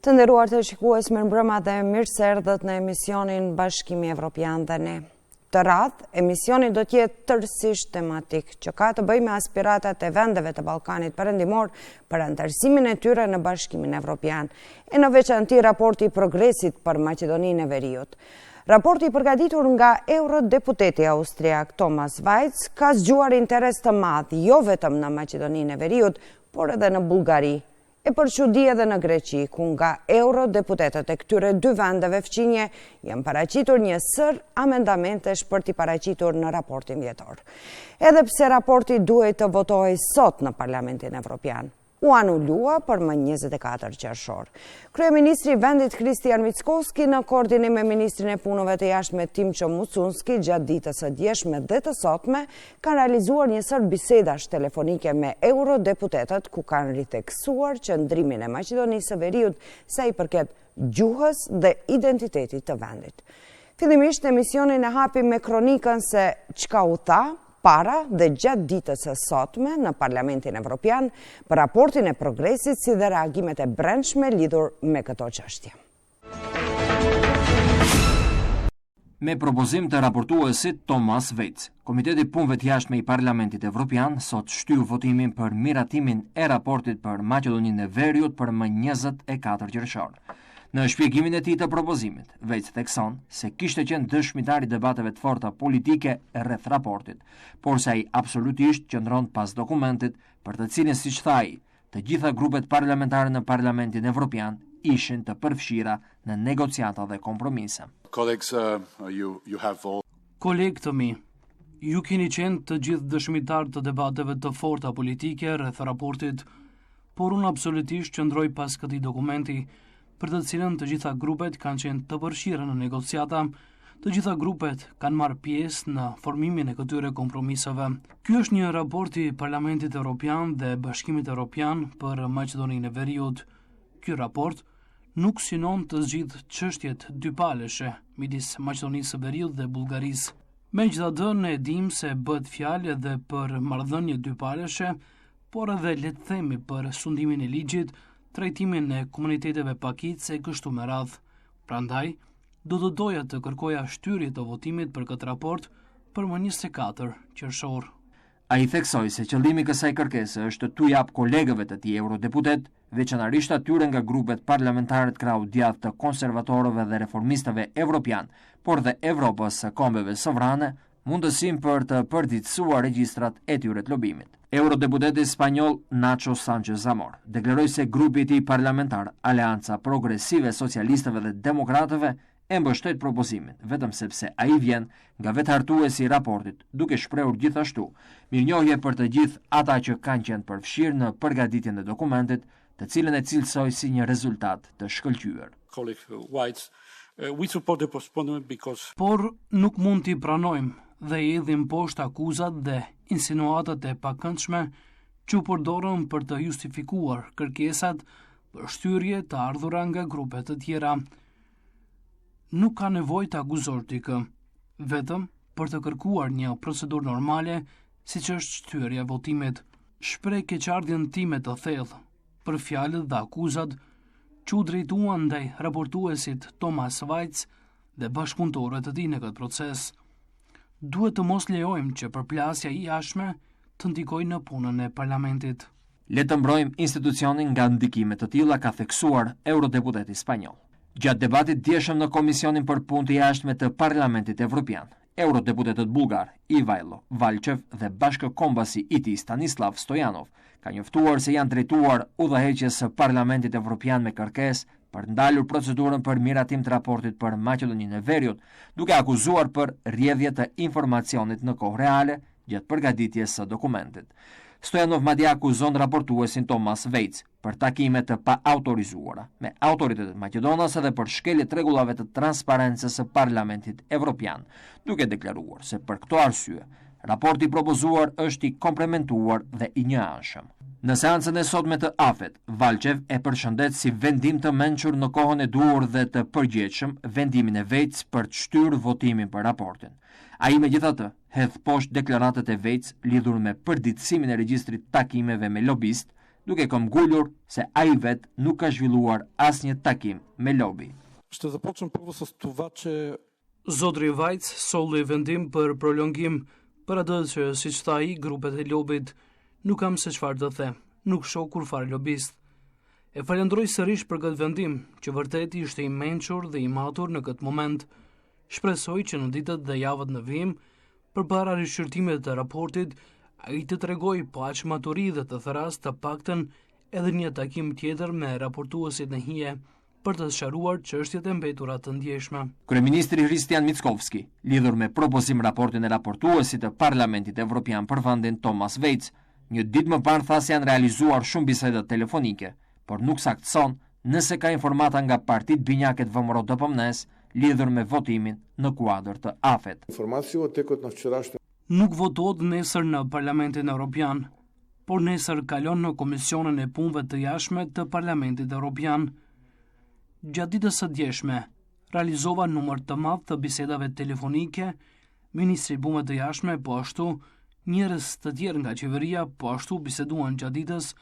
Të nderuar të shikues, mirëmbrëma dhe mirëseardhët në emisionin Bashkimi Evropian dhe ne. Të radhë, emisioni do t'jetë tërësisht tematik, që ka të bëjë me aspiratat e vendeve të Ballkanit Perëndimor për anëtarësimin e tyre në Bashkimin Evropian, e në veçanti raporti i progresit për Maqedoninë e Veriut. Raporti i përgatitur nga eurodeputeti austriak Thomas Vajc ka zgjuar interes të madh jo vetëm në Maqedoninë e Veriut, por edhe në Bullgari. E për çudi edhe në Greqi, ku nga eurodeputetët e këtyre dy vendeve fqinje janë paraqitur një sër amendamentesh për t'i paraqitur në raportin vjetor. Edhe pse raporti duhet të votohej sot në Parlamentin Evropian, u anulua për më 24 qershor. Kryeministri i vendit Kristian Mickoski në koordinim me ministrin e punëve të jashtme Timço Mucunski gjatë ditës së djeshme dhe të sotme kanë realizuar një sër bisedash telefonike me eurodeputetët ku kanë riteksuar qëndrimin e Maqedonisë së Veriut sa i përket gjuhës dhe identitetit të vendit. Fillimisht emisionin e hapim me kronikën se çka u tha para dhe gjatë ditës së sotme në Parlamentin Evropian për raportin e progresit si dhe reagimet e brendshme lidhur me këto çështje. Me propozim të raportuesit Thomas Vajc, Komiteti Punëve të Jashtme i Parlamentit Evropian sot shtyu votimin për miratimin e raportit për Maqedoninë e Veriut për më 24 qershor. Në shpjegimin e tij të propozimit, Vajc thekson se kishte qenë dëshmitar i debateve të forta politike rreth raportit, por se ai absolutisht qëndron pas dokumentit për të cilin, siç tha ai, të gjitha grupet parlamentare në Parlamentin Evropian ishin të përfshira në negociata dhe kompromise. Kolegë të mi, ju keni qenë të gjithë dëshmitar të debateve të forta politike rreth raportit, por unë absolutisht qëndroj pas këtij dokumenti, për të cilën të gjitha grupet kanë qenë të përfshira në negociata, të gjitha grupet kanë marrë pjesë në formimin e këtyre kompromiseve. Ky është një raport i Parlamentit Evropian dhe Bashkimit Evropian për Maqedoninë e Veriut. Ky raport nuk synon të zgjidhë çështjet dypaleshe midis Maqedonisë së Veriut dhe Bullgarisë. Megjithatë, ne dimë se bëhet fjalë edhe për marrëdhënie dypaleshe, por edhe le të themi për sundimin e ligjit, trajtimin e komuniteteve pakicë e kështu me radhë. Prandaj, do të doja të kërkoja shtyrje të votimit për këtë raport për më 24 qershor. Ai theksoi se qëllimi i kësaj kërkese është të jap kolegëve të tij eurodeputet, veçanërisht atyre nga grupet parlamentare të krahut djathtë të konservatorëve dhe reformistëve evropian, por dhe Evropës së kombeve sovrane, mundësinë për të përditësuar regjistrat e tyre të lobimit. Eurodeputeti spanjoll Nacho Sánchez Amor deklaroi se grupi i tij parlamentar Aleanca Progresive Socialistëve dhe Demokratëve e mbështet propozimin, vetëm sepse ai vjen nga vethartuesi i raportit, duke shprehur gjithashtu mirënjohje për të gjithë ata që kanë qenë përfshirë në përgatitjen e dokumentit, të cilën e cilësoi si një rezultat të shkëlqyer. Por nuk mund t'i pranojmë dhe i hedhim poshtë akuzat dhe insinuatat e pakëndshme që u përdorën për të justifikuar kërkesat për shtyrje të ardhura nga grupe të tjera. Nuk ka nevojë të akuzosh dikë, vetëm për të kërkuar një procedurë normale, siç është shtyrja e votimit. Shpreh keqardhjen time të thellë për fjalët dhe akuzat që u drejtuan ndaj raportuesit Thomas Vajc dhe bashkëpunëtorëve të tij në këtë proces. Duhet të mos lejojmë që përplasja i jashtme të ndikojë në punën e parlamentit. Le të mbrojmë institucionin nga ndikime të tilla, ka theksuar eurodeputeti spanjoll. Gjatë debatit djeshëm në Komisionin për Punë të Jashtme të Parlamentit Evropian, eurodeputetët bullgar Ivailo Valchev dhe bashkëkombësi i tij Stanislav Stojanov ka njoftuar se janë drejtuar udhëheqjes së Parlamentit Evropian me kërkesë për ndalur procedurën për miratim të raportit për Maqedoninë e Veriut, duke akuzuar për rrjedhje të informacionit në kohë reale gjatë përgatitjes së dokumentit. Stojanov madje akuzon raportuesin Thomas Vajc për takime të paautorizuara me autoritetet maqedonase dhe për shkelje të rregullave të transparencës së Parlamentit Evropian, duke deklaruar se për këto arsye raporti propozuar është i komplementuar dhe i njëanshëm. Në seancën e sotme të AFET, Valchev e përshëndet si vendim të mençur në kohën e duhur dhe të përgjithshëm vendimin e Vajc për të shtyrë votimin për raportin. Ai megjithatë hedh poshtë deklaratat e Vajc lidhur me përditësimin e regjistrit takimeve me lobist duke këmbgulur se ai vet nuk ka zhvilluar asnjë takim me lobi. Ще започнем първо с това, че Zotri Vajc solli vendim për prolongim për atë që, siç tha ai, grupet e lobit nuk kam se çfarë të them, nuk shoh kur fare lobist. E falenderoj sërish për këtë vendim, që vërtet ishte i mençur dhe i matur në këtë moment. Shpresoj që në ditët dhe javët në vijim, përpara rishqyrtimit të raportit, ai të tregoj po aq maturi dhe të thras të paktën edhe një takim tjetër me raportuesit në hije, për të sqaruar çështjet e mbetura të ndjeshme. Kryeministri Hristijan Mickovski, lidhur me propozim raportin e raportuesit të Parlamentit Evropian për vendin Thomas Vejc, një ditë më parë tha se janë realizuar shumë biseda telefonike, por nuk saktëson nëse ka informata nga Partit Binjake të VMRO-DPMNES lidhur me votimin në kuadër të AFET. Nuk votohet nesër në Parlamentin Evropian, por nesër kalon në Komisionin e Punëve të Jashtme të Parlamentit Evropian. Gjatë ditës së djeshme, realizova numër të madh të bisedave telefonike, Ministri i Punëve të Jashtme, po ashtu njerëz të tjerë nga qeveria, po ashtu biseduan gjatë ditës,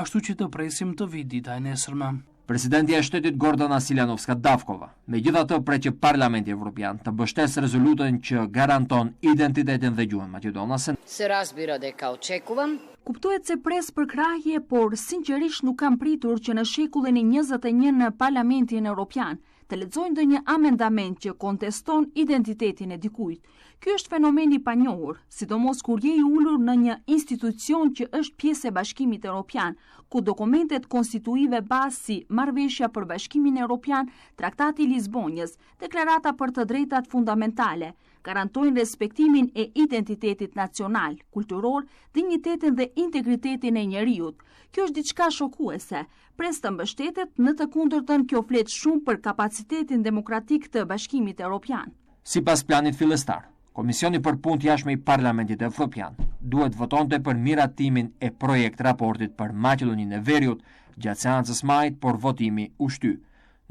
ashtu që të presim të vijë dita e nesërme. Presidentja e Shtetit Gordana Siljanovska-Davkova, megjithatë pret që Parlamenti Evropian të mbështesë rezolutën që garanton identitetin dhe gjuhën maqedonase. Se разбира дека очекувам. Kuptohet se pres për krahje, por sinqerisht nuk kam pritur që në shekullin e 21 në Parlamentin Evropian të lexojnë ndonjë amendament që konteston identitetin e dikujt. Ky është fenomen i panjohur, sidomos kur je i ulur në një institucion që është pjesë e Bashkimit Evropian, ku dokumentet konstituive bazë si Marrëveshja për Bashkimin Evropian, Traktati i Lisbonës, Deklarata për të drejtat fundamentale, garantojnë respektimin e identitetit nacional, kulturor, dinjitetin dhe integritetin e njeriut. Kjo është diçka shokuese. Pres të mbështetet, në të kundërtën kjo flet shumë për kapacitetin demokratik të Bashkimit Evropian. Sipas planit fillestar, Komisioni për Punë të Jashtme i Parlamentit Evropian duhet votonte për miratimin e projekt raportit për Maqedoninë e Veriut gjatë seancës majit, por votimi u shty.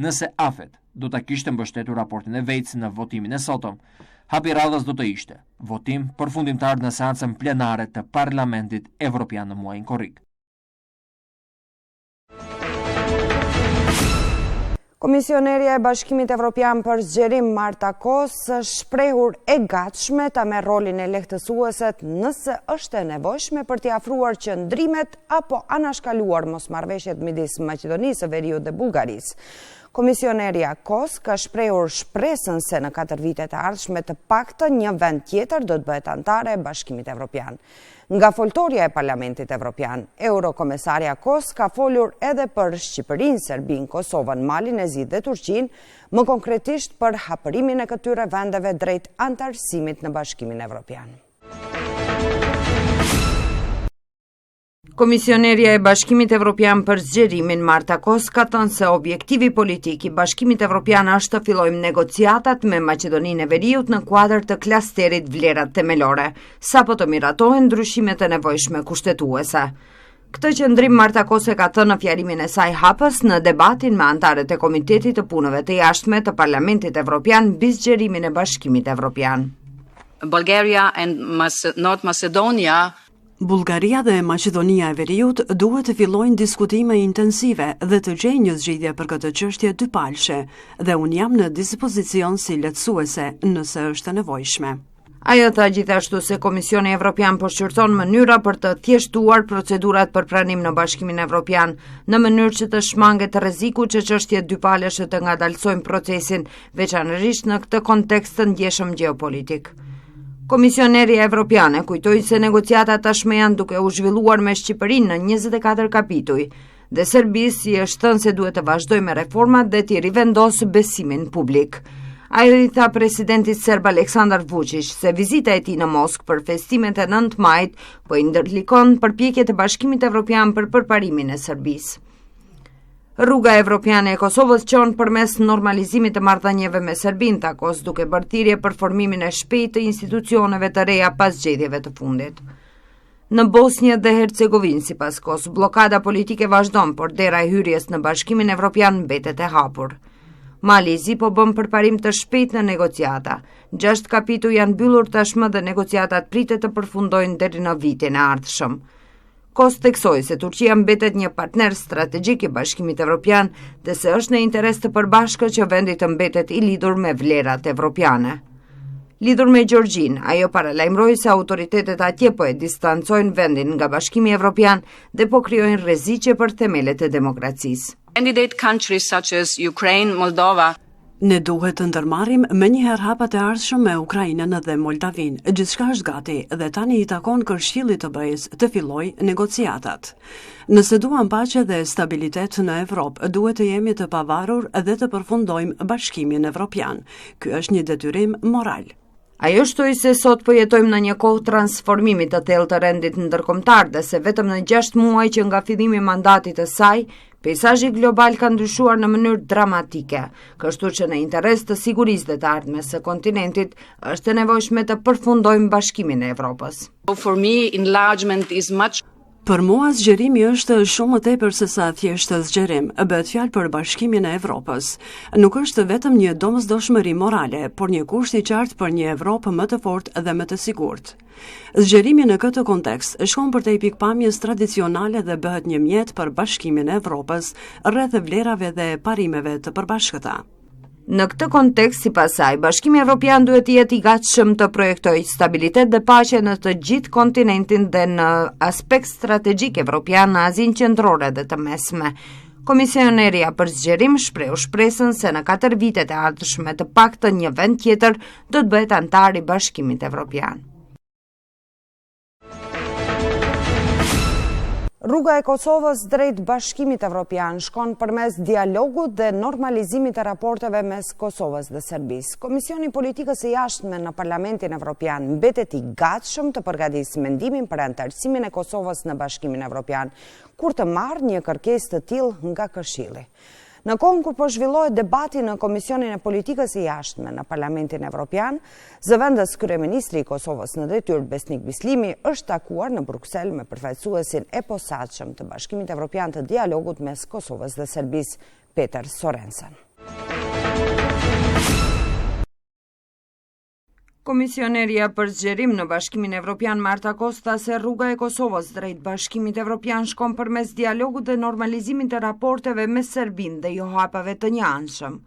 Nëse AFET do ta kishte mbështetur raportin e Vejc në votimin e sotëm, hapi radhës do të ishte votim përfundimtar në seancën plenare të Parlamentit Evropian në muajin korrik. Komisionerja e Bashkimit Evropian për zgjerim Marta Kos është shprehur e gatshme ta merr rolin e lehtësuesit nëse është e nevojshme për t'i afruar qëndrimet apo anashkaluar mosmarrveshjet midis Maqedonisë së Veriut dhe Bullgarisë. Komisionerja Kos ka shprehur shpresën se në 4 vitet e ardhshme të paktën një vend tjetër do të bëhet antare e Bashkimit Evropian. Nga foltorja e Parlamentit Evropian, Eurokomesaria Kos ka folur edhe për Shqipërinë, Serbinë, Kosovën, Malin e Zi dhe Turqinë, më konkretisht për hapërimin e këtyre vendeve drejt antarësimit në Bashkimin Evropian. Komisionerja e Bashkimit Evropian për zgjerimin Marta Kos ka thënë se objektivi politik i Bashkimit Evropian është të fillojmë negociatat me Maqedoninë e Veriut në kuadër të klasterit vlerat themelore, sapo të miratohen ndryshimet e nevojshme kushtetuese. Këtë qëndrim Marta Kos e ka thënë në fjalimin e saj hapës në debatin me antarët e Komitetit të Punëve të Jashtme të Parlamentit Evropian mbi zgjerimin e Bashkimit Evropian. Bulgaria and North Macedonia. Bullgaria dhe Maqedonia e Veriut duhet të fillojnë diskutime intensive dhe të gjejnë një zgjidhje për këtë çështje dypalshe dhe unë jam në dispozicion si lehtësuese nëse është e nevojshme. Ajo tha gjithashtu se Komisioni Evropian po shqyrton mënyra për të thjeshtuar procedurat për pranim në Bashkimin Evropian në mënyrë që të shmanget rreziku që çështjet dypaleshe të ngadalsojnë procesin, veçanërisht në këtë kontekst të ndjeshëm gjeopolitik. Komisionerja Evropiane kujtoi se negociatat tashmë janë duke u zhvilluar me Shqipërinë në 24 kapituj dhe Serbisë i është thënë se duhet të vazhdojë me reformat dhe të rivendosë besimin publik. Ai i tha presidentit serb Aleksandar Vučić se vizita e tij në Moskë për festimet e 9 majit po i ndërlikon përpjekjet e Bashkimit Evropian për përparimin e Serbisë. Rruga evropiane e Kosovës qon përmes normalizimit të marrëdhënieve me Serbinë, takos duke bërë thirrje për formimin e shpejtë të institucioneve të reja pas zgjedhjeve të fundit. Në Bosnjë dhe Hercegovinë, sipas Kos, bllokada politike vazhdon, por dera e hyrjes në Bashkimin Evropian mbetet e hapur. Mali i Zi po bën përparim të shpejtë në negociata. 6 kapituj janë mbyllur tashmë dhe negociatat pritet të përfundojnë deri në vitin e ardhshëm. Kos theksoi se Turqia mbetet një partner strategjik i Bashkimit Evropian dhe se është në interes të përbashkët që vendi të mbetet i lidhur me vlerat evropiane. Lidhur me Gjergjin, ajo paralajmëroi se autoritetet atje po e distancojnë vendin nga Bashkimi Evropian dhe po krijojnë rreziqe për themelet e demokracisë. Candidate countries such as Ukraine, Moldova, Ne duhet të ndërmarrim më njëherë hapat e ardhshëm me Ukrainën dhe Moldavin. Gjithçka është gati dhe tani i takon Këshillit të BE-s të fillojë negociatat. Nëse duam paqe dhe stabilitet në Evropë, duhet të jemi të pavarur dhe të përfundojmë Bashkimin Evropian. Ky është një detyrim moral. Ajo shtoi se sot po jetojmë në një kohë transformimit të thellë të rendit ndërkombëtar dhe se vetëm në 6 muaj që nga fillimi i mandatit të saj, peizazhi global ka ndryshuar në mënyrë dramatike, kështu që në interes të sigurisë dhe të ardhmes së kontinentit është e nevojshme të përfundojmë Bashkimin e Evropës. for me, enlargement is much Për mua zgjerimi është shumë më tepër se sa thjesht zgjerim, bëhet fjalë për Bashkimin e Evropës. Nuk është vetëm një domosdoshmëri morale, por një kusht i qartë për një Evropë më të fortë dhe më të sigurt. Zgjerimi në këtë kontekst shkon përtej pikpamjes tradicionale dhe bëhet një mjet për Bashkimin e Evropës rreth vlerave dhe parimeve të përbashkëta. Në këtë kontekst, sipas saj, Bashkimi Evropian duhet të jetë i gatshëm të projektojë stabilitet dhe paqe në të gjithë kontinentin dhe në aspekt strategjik evropian në Azinë Qendrore dhe të Mesme. Komisioneria për zgjerim shpreu shpresën se në 4 vitet e ardhshme të paktën një vend tjetër do të bëhet antar i Bashkimit Evropian. Rruga e Kosovës drejt Bashkimit Evropian shkon përmes dialogut dhe normalizimit të raporteve mes Kosovës dhe Serbisë. Komisioni Politikës së Jashtme në Parlamentin Evropian mbetet i gatshëm të përgatisë mendimin për antarësimin e Kosovës në Bashkimin Evropian, kur të marrë një kërkesë të tillë nga Këshilli. Në kohën kur po zhvillohet debati në Komisionin e Politikës së Jashtme në Parlamentin Evropian, zëvendës kryeministri i Kosovës në detyrë Besnik Bislimi është takuar në Bruksel me përfaqësuesin e posaçëm të Bashkimit Evropian të dialogut mes Kosovës dhe Serbisë, Peter Sorensen. Komisioneria për zgjerim në Bashkimin Evropian Marta Kosta se rruga e Kosovës drejt Bashkimit Evropian shkon përmes dialogut dhe normalizimit të raporteve me Serbinë dhe jo hapave të njëanshëm.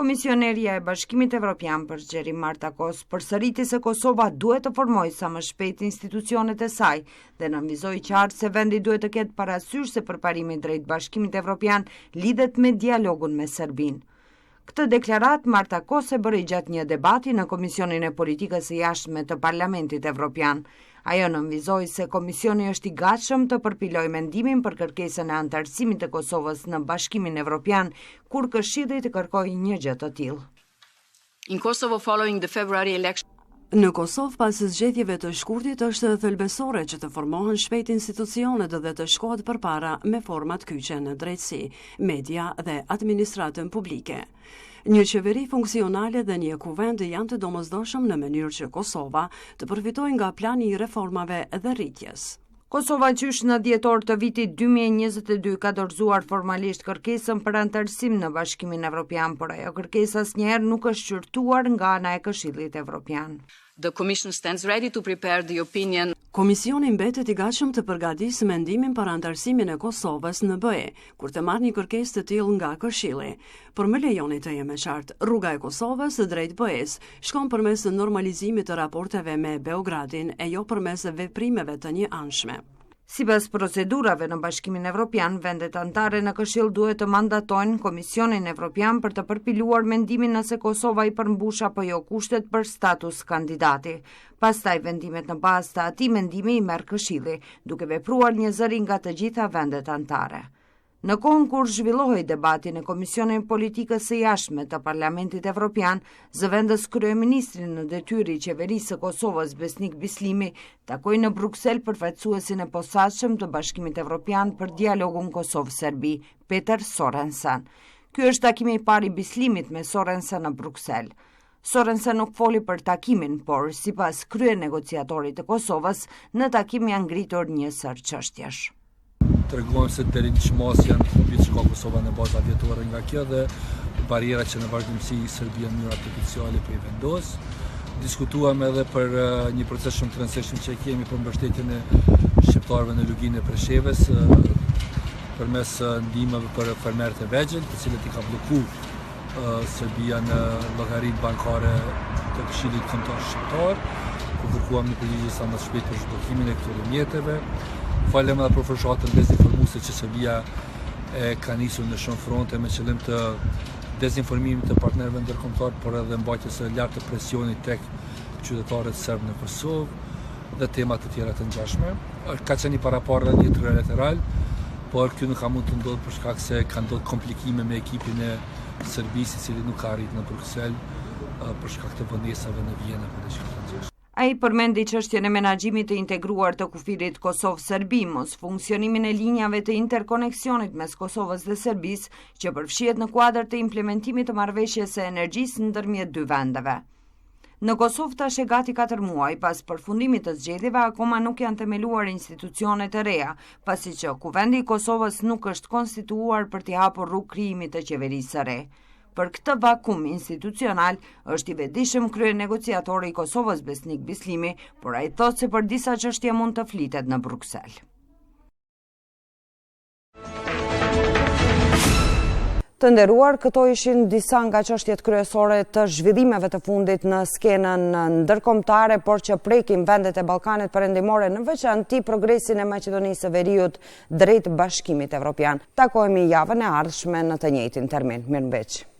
Komisioneria e Bashkimit Evropian për zgjerim Marta Kos përsëriti se Kosova duhet të formojë sa më shpejt institucionet e saj dhe nënvizoi qartë se vendi duhet të ketë parasysh se përparimi drejt Bashkimit Evropian lidhet me dialogun me Serbinë. Këtë deklarat Marta Kos e bëri gjatë një debati në Komisionin e Politikës së Jashtme të Parlamentit Evropian. Ajo nënvizoi se komisioni është i gatshëm të përpilojë mendimin për kërkesën e antarësimit të Kosovës në Bashkimin Evropian, kur Këshilli të kërkojë një gjë të tillë. in Kosovo following the February election. Në Kosovë pas zgjedhjeve të shkurtit është thelbësore që të formohen shpejt institucionet dhe të shkohet përpara me format kyçe në drejtësi, media dhe administratën publike. Një qeveri funksionale dhe një kuvend janë të domosdoshëm në mënyrë që Kosova të përfitojë nga plani i reformave dhe rritjes. Kosova qysh në dhjetor të vitit 2022 ka dorëzuar formalisht kërkesën për antarësim në Bashkimin Evropian, por ajo kërkesë asnjëherë nuk është qortuar nga ana e Këshillit Evropian. The Commission stands ready to prepare the opinion. Komisioni mbetet i gatshëm të përgatisë mendimin për antarësimin e Kosovës në BE, kur të marrë një kërkesë të tillë nga Këshilli. Por më lejoni të jem e qartë, rruga e Kosovës drejt BE-s shkon përmes normalizimit të raporteve me Beogradin e jo përmes veprimeve të njëanshme. Sipas procedurave në Bashkimin Evropian, vendet anëtare në Këshill duhet të mandatojnë Komisionin Evropian për të përpiluar mendimin nëse Kosova i përmbush apo jo kushtet për status kandidati. Pastaj vendimet në bazë të atij mendimi i merr Këshilli, duke vepruar një zëri nga të gjitha vendet anëtare. Në kohën kur zhvillohej debati në Komisionin Politikës së Jashtme të Parlamentit Evropian, zëvendës kryeministri në detyrë i qeverisë së Kosovës Besnik Bislimi takoi në Bruksel përfaqësuesin e posaçëm të Bashkimit Evropian për dialogun Kosovë-Serbi, Peter Sorensen. Ky është takimi i parë i Bislimit me Sorensen në Bruksel. Sorensen nuk foli për takimin, por sipas kryenegociatorit të Kosovës, në takim janë ngritur një sër çështjesh. Tregojmë se deri në çmos janë humbit që ka Kosova në baza vjetore nga kjo dhe bariera që në vazhdimsi Serbia në mënyrë artificiale po i vendos. Diskutuam edhe për një proces shumë të rëndësishëm që kemi për mbështetjen e shqiptarëve në luginë e Presheves përmes ndihmeve për fermerët e vegjël, të cilët i ka bllokuar Serbia në llogaritë bankare të Këshillit Kombëtar Shqiptar, ku kërkuam një përgjigje sa më shpejt për zhbllokimin e këtyre mjeteve. Falem edhe për fushatën dezinformuese që Serbia e ka nisur në shumë fronte me qëllim të dezinformimit të partnerëve ndërkombëtar, por edhe mbajtjes së lartë të presionit tek qytetarët serb në Kosovë dhe tema të tjera të ngjashme. Ka qenë paraparë një trilateral, por kjo nuk ka mund të ndodhë për shkak se ka ndodhur komplikime me ekipin e Serbisë, i cili nuk ka arritur në Bruksel për shkak të vendesave në Vjenë për dëshkë. Ai përmendi çështjen e menaxhimit të integruar të kufirit Kosovë-Serbi, mos funksionimin e linjave të interkoneksionit mes Kosovës dhe Serbisë, që përfshihet në kuadër të implementimit të marrëveshjes së energjisë ndërmjet dy vendeve. Në Kosovë tash e gati 4 muaj pas përfundimit të zgjedhjeve akoma nuk janë themeluar institucionet e reja, pasi që Kuvendi i Kosovës nuk është konstituuar për t'i hapur rrugë krijimit të qeverisë së re. Për këtë vakum institucional është i vetëdijshëm kryenegociatori i Kosovës Besnik Bislimi, por ai thotë se për disa çështje mund të flitet në Bruksel. Të nderuar, këto ishin disa nga çështjet kryesore të zhvillimeve të fundit në skenën ndërkombëtare, por që prekin vendet e Ballkanit Perëndimore, në veçantë progresin e Maqedonisë së Veriut drejt Bashkimit Evropian. Takohemi javën e ardhshme në të njëjtin termin. Mirëmbëngjes.